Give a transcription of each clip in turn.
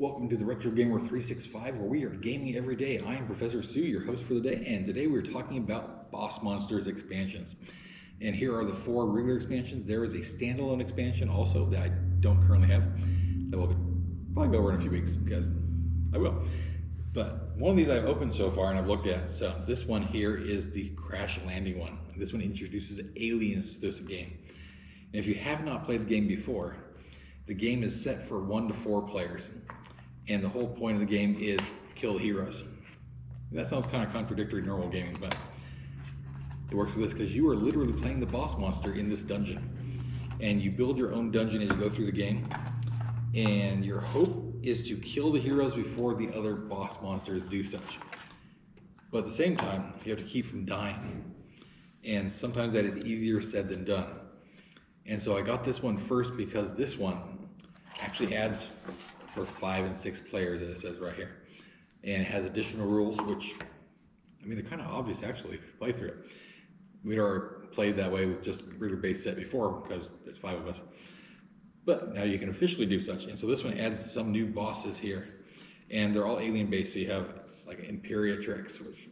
Welcome to the Retro Gamer 365, where we are gaming every day. I am Professor Stu, your host for the day, and today we're talking about Boss Monsters expansions. And here are the 4 regular expansions. There is a standalone expansion also that I don't currently have, that we'll probably go over in a few weeks, because I will. But one of these I've opened so far and I've looked at. So this one here is the Crash Landing one. This one introduces aliens to this game. And if you have not played the game before, the game is set for 1 to 4 players. And the whole point of the game is kill heroes. And that sounds kind of contradictory to normal gaming, but it works for this because you are literally playing the boss monster in this dungeon. And you build your own dungeon as you go through the game. And your hope is to kill the heroes before the other boss monsters do such. But at the same time, you have to keep from dying. And sometimes that is easier said than done. And so I got this one first because this one actually adds for 5 and 6 players, as it says right here. And it has additional rules, which, I mean, they're kind of obvious actually if you play through it. We'd already played that way with just regular base set before because there's 5 of us. But now you can officially do such. And so this one adds some new bosses here. And they're all alien based, so you have like an Imperatrix, which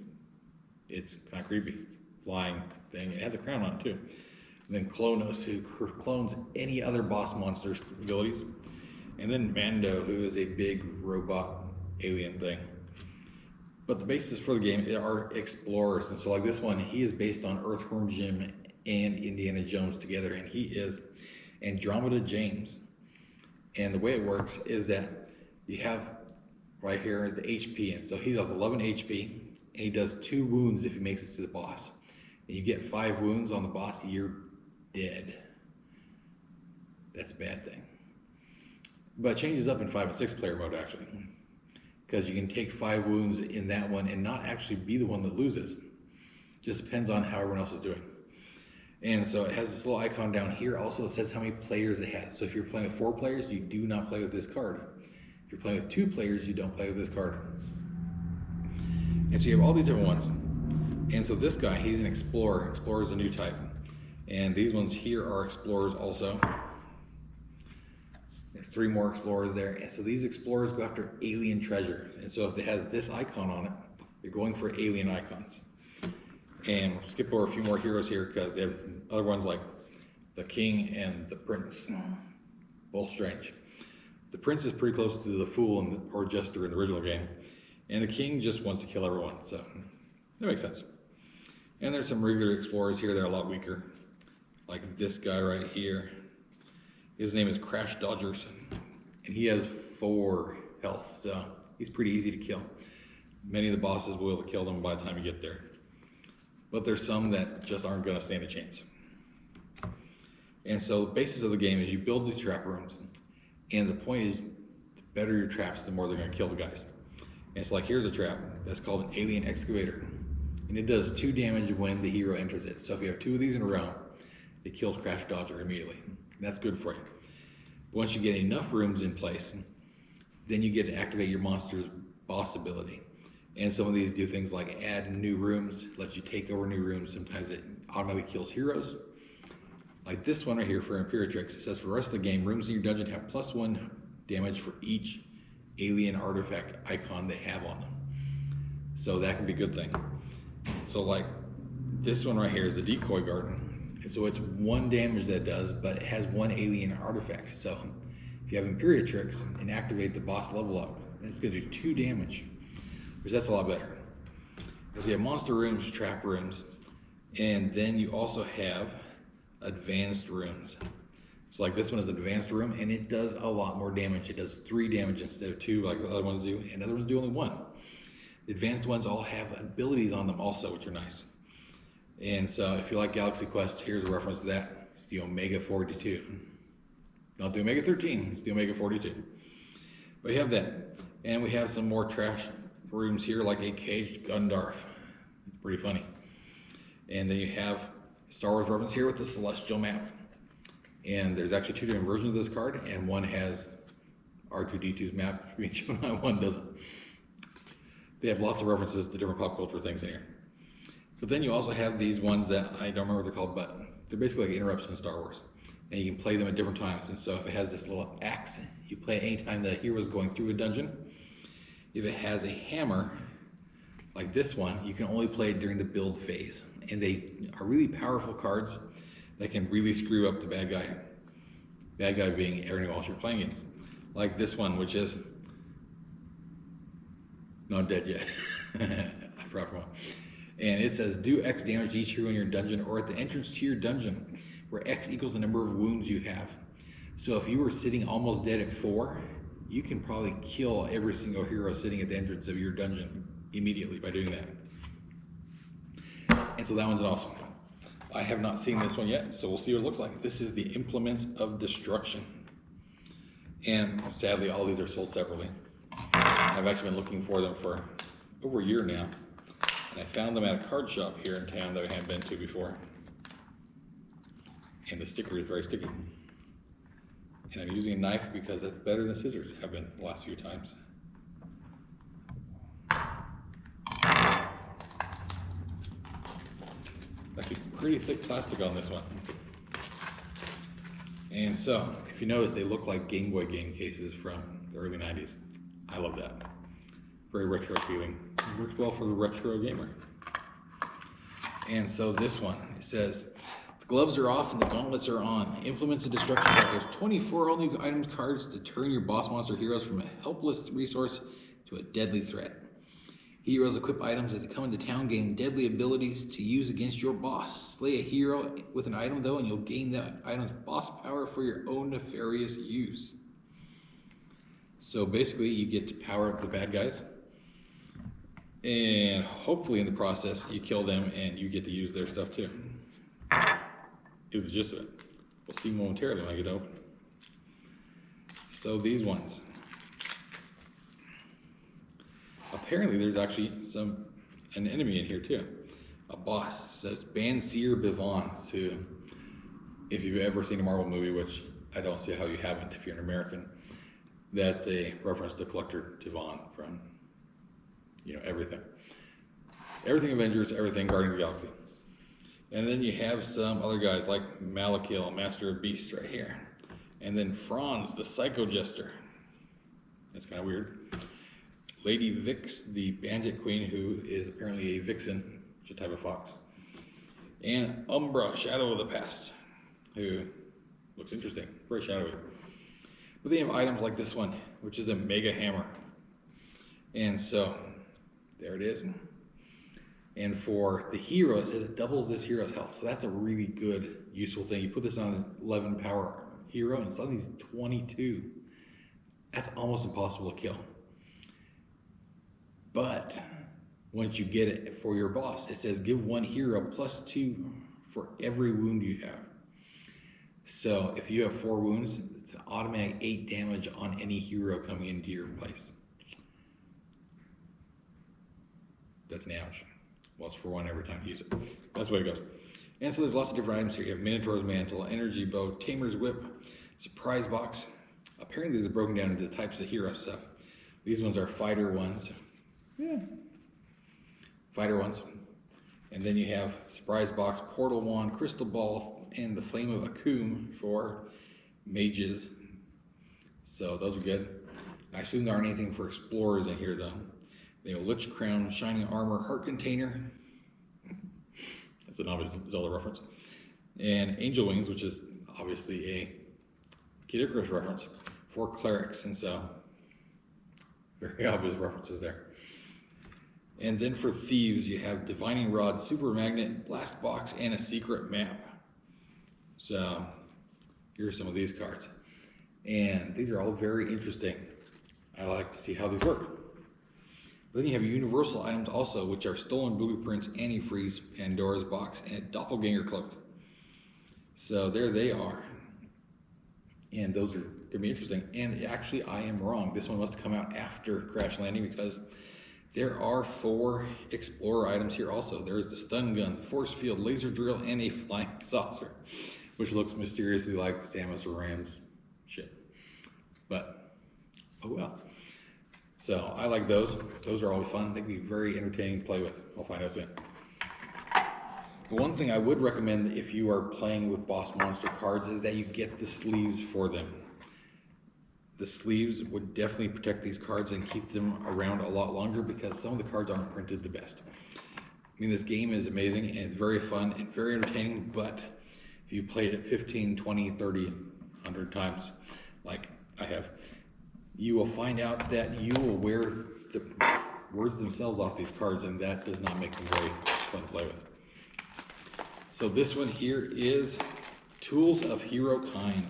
it's kind of creepy, flying thing. It has a crown on it too. And then Klonos, who clones any other boss monster's abilities. And then Mando, who is a big robot alien thing. But the basis for the game are explorers. And so like this one, he is based on Earthworm Jim and Indiana Jones together. And he is Andromeda James. And the way it works is that you have right here is the HP. And so he does 11 HP. And he does 2 wounds if he makes it to the boss. And you get 5 wounds on the boss, you're dead. That's a bad thing. But it changes up in 5 and 6 player mode actually, because you can take 5 wounds in that one and not actually be the one that loses. Just depends on how everyone else is doing. And so it has this little icon down here also that says how many players it has. So if you're playing with 4 players, you do not play with this card. If you're playing with 2 players, you don't play with this card. And so you have all these different ones. And so this guy, he's an explorer. Explorer is a new type. And these ones here are explorers also. There's 3 more explorers there. And so these explorers go after alien treasure. And so if it has this icon on it, you're going for alien icons. And we'll skip over a few more heroes here because they have other ones like the king and the prince. Both strange. The prince is pretty close to the fool or jester in the original game. And the king just wants to kill everyone. So that makes sense. And there's some regular explorers here that are a lot weaker. Like this guy right here. His name is Crash Dodgers, and he has 4 health, so he's pretty easy to kill. Many of the bosses will be able to kill them by the time you get there. But there's some that just aren't going to stand a chance. And so the basis of the game is you build these trap rooms, and the point is the better your traps, the more they're going to kill the guys. And it's like here's a trap that's called an alien excavator, and it does 2 damage when the hero enters it. So if you have 2 of these in a row, it kills Crash Dodger immediately. That's good for you. Once you get enough rooms in place, then you get to activate your monster's boss ability. And some of these do things like add new rooms, let you take over new rooms. Sometimes it automatically kills heroes. Like this one right here for Imperatrix, it says for the rest of the game, rooms in your dungeon have +1 damage for each alien artifact icon they have on them. So that can be a good thing. So like this one right here is a decoy garden. And so it's 1 damage that it does, but it has 1 alien artifact. So if you have Imperatrix and activate the boss level up, it's going to do 2 damage, which that's a lot better. Because you have monster rooms, trap rooms, and then you also have advanced rooms. So like this one is an advanced room, and it does a lot more damage. It does 3 damage instead of 2 like the other ones do, and other ones do only 1. The advanced ones all have abilities on them also, which are nice. And so if you like Galaxy Quest, here's a reference to that. It's the Omega 42. Not the Omega 13, it's the Omega 42. But you have that. And we have some more trash rooms here, like a caged Gundorf. It's pretty funny. And then you have Star Wars reference here with the Celestial map. And there's actually 2 different versions of this card, and one has R2-D2's map being shown on, one doesn't. They have lots of references to different pop culture things in here. But then you also have these ones that I don't remember what they're called, but they're basically like interrupts in Star Wars. And you can play them at different times. And so if it has this little axe, you play it anytime the hero is going through a dungeon. If it has a hammer, like this one, you can only play it during the build phase. And they are really powerful cards that can really screw up the bad guy. Bad guy being everyone else you're playing against. Like this one, which is not dead yet. I forgot from one. And it says, do X damage to each hero in your dungeon or at the entrance to your dungeon, where X equals the number of wounds you have. So if you were sitting almost dead at 4, you can probably kill every single hero sitting at the entrance of your dungeon immediately by doing that. And so that one's awesome. I have not seen this one yet, so we'll see what it looks like. This is the Implements of Destruction. And sadly, all these are sold separately. I've actually been looking for them for over a year now. And I found them at a card shop here in town that I hadn't been to before. And the sticker is very sticky. And I'm using a knife because that's better than scissors have been the last few times. Actually, pretty thick plastic on this one. And so, if you notice, they look like Game Boy game cases from the early 90s. I love that. Very retro feeling. It works well for the retro gamer. And so this one, it says, the gloves are off and the gauntlets are on. Implements of Destruction offers 24 all new items cards to turn your boss monster heroes from a helpless resource to a deadly threat. Heroes equip items as they come into town, gain deadly abilities to use against your boss. Slay a hero with an item though, and you'll gain that item's boss power for your own nefarious use. So basically, you get to power up the bad guys. And hopefully in the process, you kill them and you get to use their stuff too. Is the gist of it. We'll see momentarily when I get open. So these ones. Apparently there's actually an enemy in here too. A boss. It says Banseer Bivans, who, if you've ever seen a Marvel movie, which I don't see how you haven't if you're an American, that's a reference to Collector Tivan from, everything. Everything Avengers, everything Guardians of the Galaxy. And then you have some other guys like Malekith, Master of Beasts right here. And then Franz, the Psycho Jester. That's kind of weird. Lady Vix, the Bandit Queen, who is apparently a vixen, which is a type of fox. And Umbra, Shadow of the Past, who looks interesting, very shadowy. But they have items like this one, which is a Mega Hammer. And so, there it is. And for the hero, it says it doubles this hero's health. So that's a really good, useful thing. You put this on an 11 power hero, and suddenly he's 22. That's almost impossible to kill. But once you get it for your boss, it says give one hero +2 for every wound you have. So if you have 4 wounds, it's an automatic 8 damage on any hero coming into your place. That's an ouch. Well, it's for 1 every time you use it. That's the way it goes. And so there's lots of different items here. You have Minotaur's Mantle, Energy Bow, Tamer's Whip, Surprise Box. Apparently these are broken down into the types of hero stuff. These ones are fighter ones. Yeah. Fighter ones. And then you have Surprise Box, Portal Wand, Crystal Ball, and the Flame of Akum for mages. So those are good. I assume there aren't anything for explorers in here though. They have Lich Crown, Shining Armor, Heart Container. That's an obvious Zelda reference. And Angel Wings, which is obviously a Kid Icarus reference for clerics, and so very obvious references there. And then for thieves, you have Divining Rod, Super Magnet, Blast Box, and a Secret Map. So here are some of these cards. And these are all very interesting. I like to see how these work. Then you have universal items also, which are Stolen Blueprints, Antifreeze, Pandora's Box, and a Doppelganger Cloak. So there they are. And those are going to be interesting. And actually, I am wrong. This one must come out after Crash Landing because there are 4 Explorer items here also. There's the Stun Gun, the Force Field, Laser Drill, and a Flying Saucer, which looks mysteriously like Samus or Ram's shit. But, oh well. So I like those. Those are always fun. They can be very entertaining to play with. I'll find out soon. The one thing I would recommend if you are playing with boss monster cards is that you get the sleeves for them. the sleeves would definitely protect these cards and keep them around a lot longer because some of the cards aren't printed the best. I mean, this game is amazing and it's very fun and very entertaining, but if you played it 15, 20, 30, 100 times, like I have, you will find out that you will wear the words themselves off these cards, and that does not make them very fun to play with. So this one here is Tools of Hero Kind.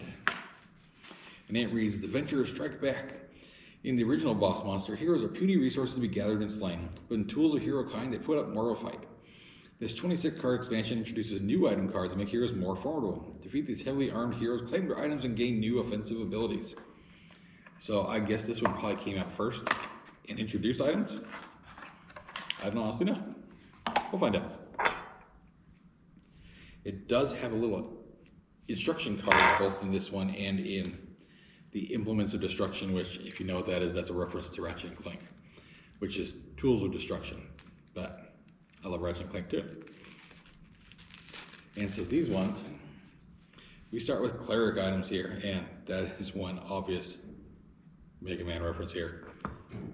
And it reads, the Venturers strike back. In the original boss monster, heroes are puny resources to be gathered and slain, but in Tools of Hero Kind, they put up more of a fight. This 26 card expansion introduces new item cards that make heroes more formidable. Defeat these heavily armed heroes, claim their items, and gain new offensive abilities. So I guess this one probably came out first and introduced items. I don't honestly know. We'll find out. It does have a little instruction card both in this one and in the Implements of Destruction, which, if you know what that is, that's a reference to Ratchet and Clank, which is Tools of Destruction. But I love Ratchet and Clank too. And so these ones, we start with cleric items here, and that is one obvious Mega Man reference here.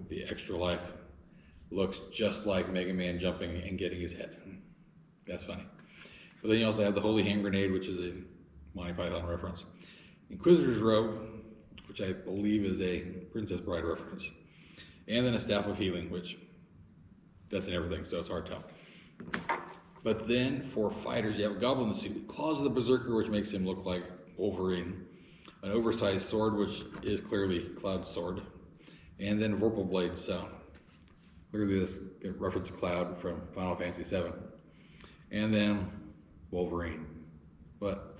The extra life looks just like Mega Man jumping and getting his head. That's funny. But then you also have the Holy Hand Grenade, which is a Monty Python reference. Inquisitor's Robe, which I believe is a Princess Bride reference. And then a Staff of Healing, which that's in everything, so it's hard to tell. But then for fighters, you have a Goblin suit, Claws of the Berserker, which makes him look like Wolverine. An oversized sword, which is clearly Cloud's sword. And then Vorpal Blades, so clearly this reference to Cloud from Final Fantasy VII. And then Wolverine. But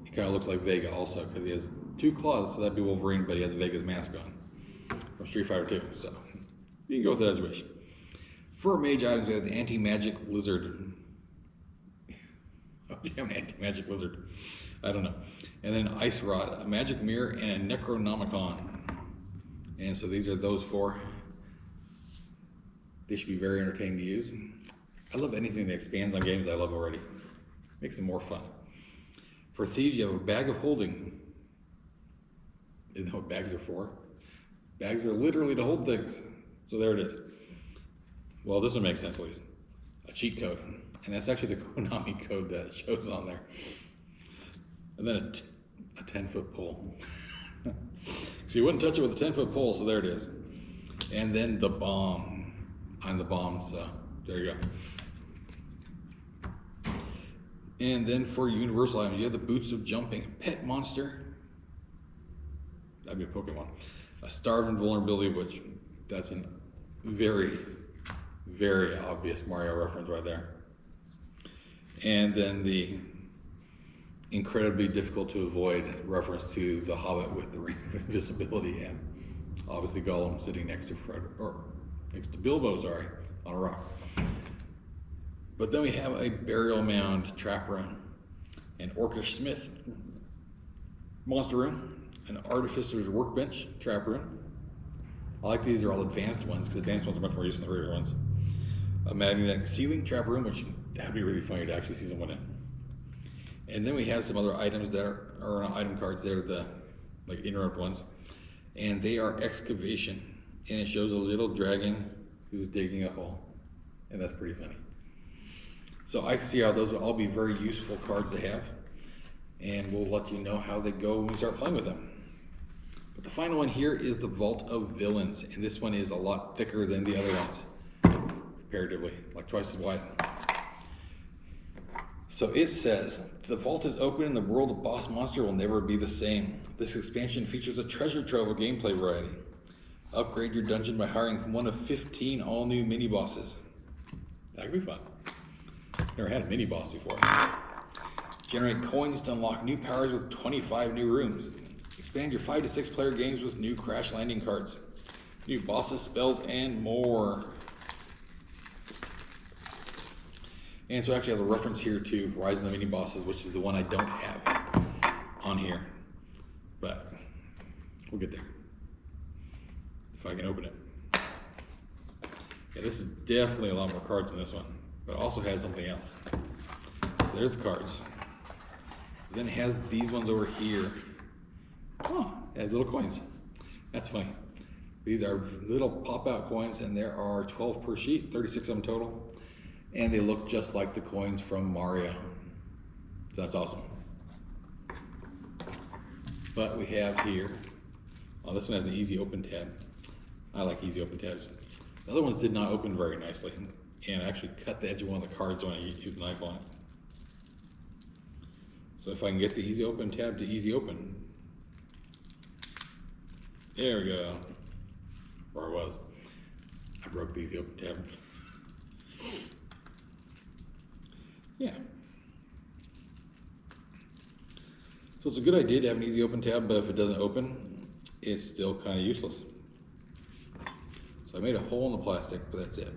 he kind of looks like Vega also, because he has two claws, so that'd be Wolverine, but he has Vega's mask on from Street Fighter 2, so you can go with that as you wish. For mage items, we have the Anti-Magic Lizard. Oh, do you have an Anti-Magic Lizard? I don't know. And then Ice Rod, a Magic Mirror, and a Necronomicon. And so these are those four. They should be very entertaining to use. I love anything that expands on games I love already. Makes them more fun. For thieves, you have a Bag of Holding. Isn't that what bags are for? Bags are literally to hold things. So there it is. Well, this one makes sense at least. A cheat code. And that's actually the Konami code that shows on there. And then a 10-foot pole. So you wouldn't touch it with a 10-foot pole, so there it is. And then the bomb. I'm the bomb, so there you go. And then for universal items, you have the Boots of Jumping, Pet Monster. That'd be a Pokemon. A Starve Invulnerability, which that's a very, very obvious Mario reference right there. And then the incredibly difficult to avoid reference to the Hobbit with the Ring of Invisibility, and obviously Gollum sitting next to next to Bilbo, sorry, on a rock. But then we have a Burial Mound Trap Room, an Orcish Smith Monster Room, an Artificer's Workbench Trap Room. I like these are all advanced ones, because advanced ones are much more useful than the regular ones. A Magnetic Ceiling Trap Room, which that'd be really funny to actually see someone in. And then we have some other items that are item cards. They're the like interrupt ones, and they are Excavation, and it shows a little dragon who's digging a hole, and that's pretty funny. So I see how those will all be very useful cards to have, and we'll let you know how they go when we start playing with them. But the final one here is the Vault of Villains, and this one is a lot thicker than the other ones, comparatively, like twice as wide. So it says, the vault is open and the world of Boss Monster will never be the same. This expansion features a treasure trove of gameplay variety. Upgrade your dungeon by hiring one of 15 all-new mini-bosses. That could be fun. Never had a mini-boss before. Generate coins to unlock new powers with 25 new rooms. Expand your 5 to 6 player games with new crash landing cards. New bosses, spells, and more. And so it actually has a reference here to Rise of the Mini Bosses, which is the one I don't have on here. But we'll get there. If I can open it. Yeah, this is definitely a lot more cards than this one, but it also has something else. So there's the cards. Then it has these ones over here. Huh, it has little coins. That's funny. These are little pop-out coins, and there are 12 per sheet, 36 of them total. And they look just like the coins from Mario. So that's awesome. But we have here, oh, this one has an easy open tab. I like easy open tabs. The other ones did not open very nicely, and I actually cut the edge of one of the cards when I used a knife on it. So if I can get the easy open tab to easy open. There we go. Where I was. I broke the easy open tab. Yeah. So it's a good idea to have an easy open tab, but if it doesn't open, it's still kind of useless. So I made a hole in the plastic, but that's it.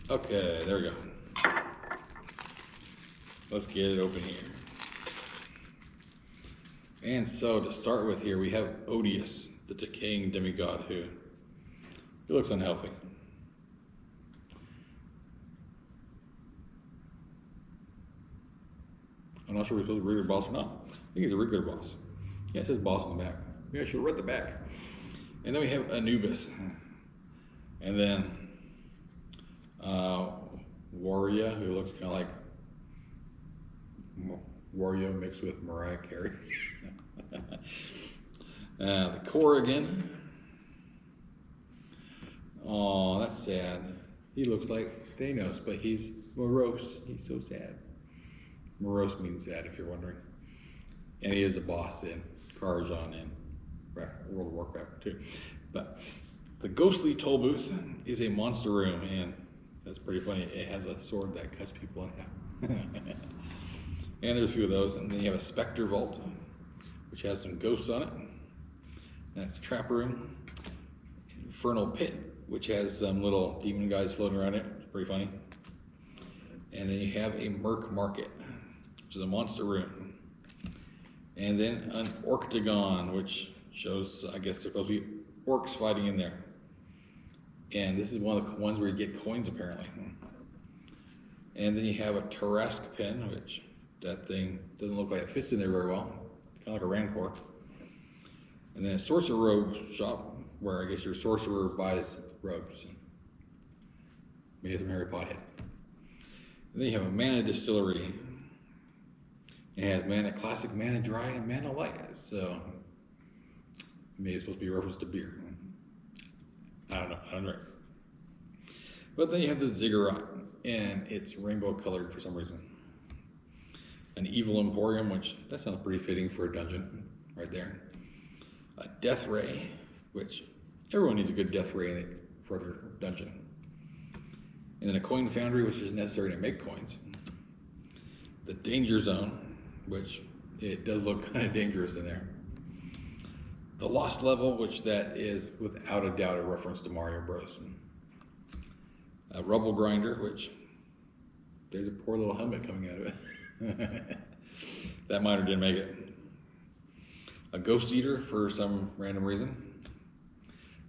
Okay, there we go. Let's get it open here. And so to start with here, we have Odious, the decaying demigod who looks unhealthy. I'm not sure if he's a regular boss or not. I think he's a regular boss. Yeah, it says boss on the back. Maybe I should have read the back. And then we have Anubis. And then Wario, who looks kind of like Wario mixed with Mariah Carey. The Corrigan. Oh, that's sad. He looks like Thanos, but he's morose. He's so sad. Morose means sad, if you're wondering. And he is a boss in Karajan and World of Warcraft too. But the ghostly toll booth is a monster room, and that's pretty funny. It has a sword that cuts people in half. And there's a few of those. And then you have a Spectre Vault, which has some ghosts on it. That's a trap room. Infernal Pit, which has some little demon guys floating around it. It's pretty funny. And then you have a Merc Market, which is a monster room. And then an Orctagon, which shows, I guess, there's supposed to be orcs fighting in there. And this is one of the ones where you get coins, apparently. And then you have a Tarrasque pen, which that thing doesn't look like it fits in there very well. It's kind of like a Rancor. And then a Sorcerer Robe shop, where I guess your sorcerer buys robes. Maybe some Harry Potter. And then you have a Mana Distillery. It has Mana Classic, Mana Dry, and Mana Light. So maybe it's supposed to be a reference to beer. I don't know. I don't know. But then you have the Ziggurat, and it's rainbow colored for some reason. An Evil Emporium, which that sounds pretty fitting for a dungeon right there. A Death Ray, which everyone needs a good Death Ray for their dungeon. And then a Coin Foundry, which is necessary to make coins. The Danger Zone, which it does look kind of dangerous in there. The Lost Level, which that is without a doubt a reference to Mario Bros. A Rubble Grinder, which there's a poor little helmet coming out of it. That miner didn't make it. A Ghost Eater for some random reason.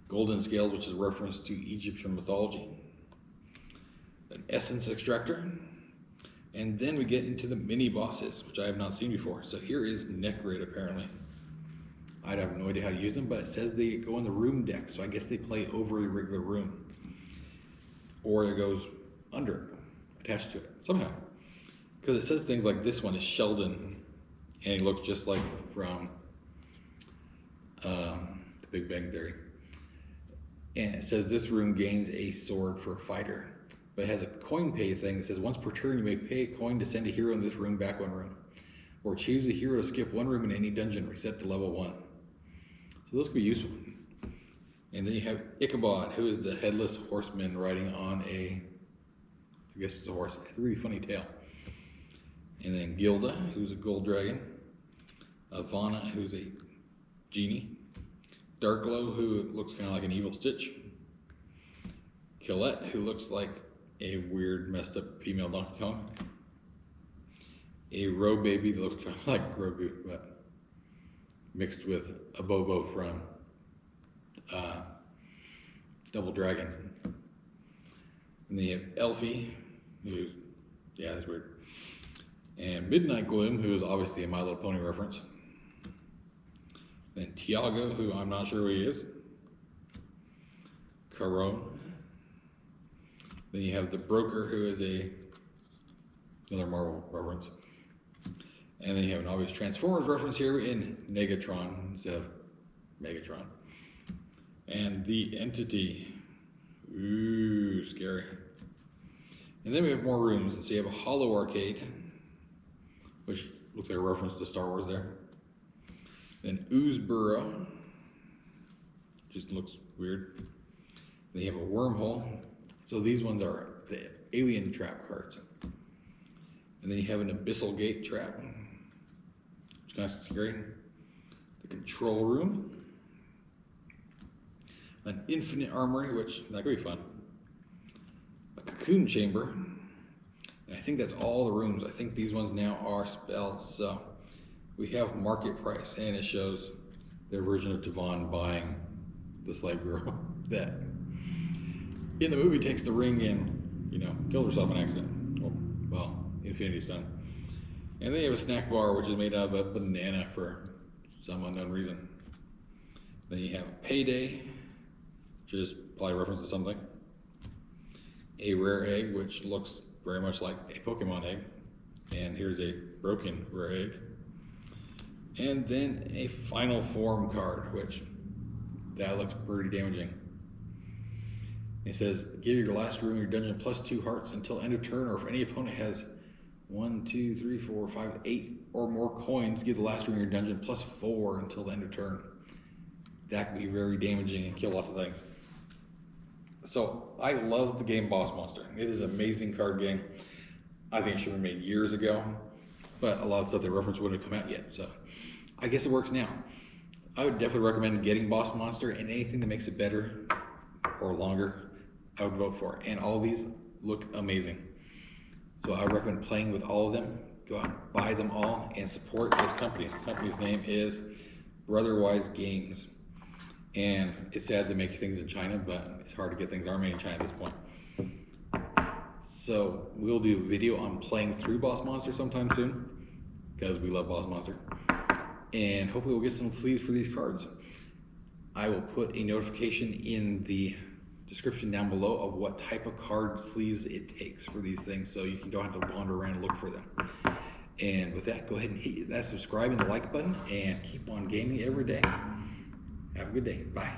Golden Scales, which is a reference to Egyptian mythology. An Essence Extractor. And then we get into the mini bosses, which I have not seen before. So here is Necrid, apparently. I have no idea how to use them, but it says they go in the room deck, so I guess they play over a regular room. Or it goes under it, attached to it, somehow. Because it says things like this one is Sheldon, and he looks just like from The Big Bang Theory. And it says this room gains a sword for a fighter. But it has a coin pay thing that says once per turn you may pay a coin to send a hero in this room back one room. Or choose a hero to skip one room in any dungeon, reset to level 1. So those could be useful. And then you have Ichabod, who is the headless horseman riding on a, I guess it's a horse. It's a really funny tail. And then Gilda, who's a gold dragon. Ivana, who's a genie. Darkglow, who looks kind of like an evil Stitch. Colette, who looks like a weird, messed up female Donkey Kong. A Row Baby that looks kind of like Grogu, but mixed with a Bobo from Double Dragon. And then you have Elfie, who's, yeah, that's weird. And Midnight Gloom, who is obviously a My Little Pony reference. Then Tiago, who I'm not sure who he is. Caron. Then you have the Broker, who is another Marvel reference. And then you have an obvious Transformers reference here in Negatron instead of Megatron. And the Entity. Ooh, scary. And then we have more rooms. And so you have a Hollow Arcade, which looks like a reference to Star Wars there. Then Ooze Burrow, just looks weird. Then you have a Wormhole. So these ones are the Alien Trap cards. And then you have an Abyssal Gate Trap, which is kind of scary. The Control Room. An Infinite Armory, which that could be fun. A Cocoon Chamber. And I think that's all the rooms. I think these ones now are spells. So we have Market Price, and it shows their version of Devon buying the slave girl that in the movie takes the ring and, you know, killed herself in accident. Oh, well, Infinity Stone. And then you have a snack bar, which is made out of a banana for some unknown reason. Then you have Payday, which is probably a reference to something. A rare egg, which looks very much like a Pokemon egg. And here's a broken rare egg. And then a Final Form card, which that looks pretty damaging. It says, give your last room in your dungeon +2 hearts until end of turn, or if any opponent has 1, 2, 3, 4, 5, 8 or more coins, give the last room in your dungeon +4 until the end of turn. That can be very damaging and kill lots of things. So I love the game Boss Monster. It is an amazing card game. I think it should have been made years ago, but a lot of stuff they reference wouldn't have come out yet. So I guess it works now. I would definitely recommend getting Boss Monster, and anything that makes it better or longer, I would vote for it. And all of these look amazing. So I recommend playing with all of them. Go out and buy them all and support this company. The company's name is Brotherwise Games. And it's sad to make things in China, but it's hard to get things that are made in China at this point. So we'll do a video on playing through Boss Monster sometime soon, because we love Boss Monster. And hopefully we'll get some sleeves for these cards. I will put a notification in the description down below of what type of card sleeves it takes for these things, so you don't have to wander around and look for them. And with that, go ahead and hit that subscribe and the like button, and keep on gaming every day. Have a good day. Bye.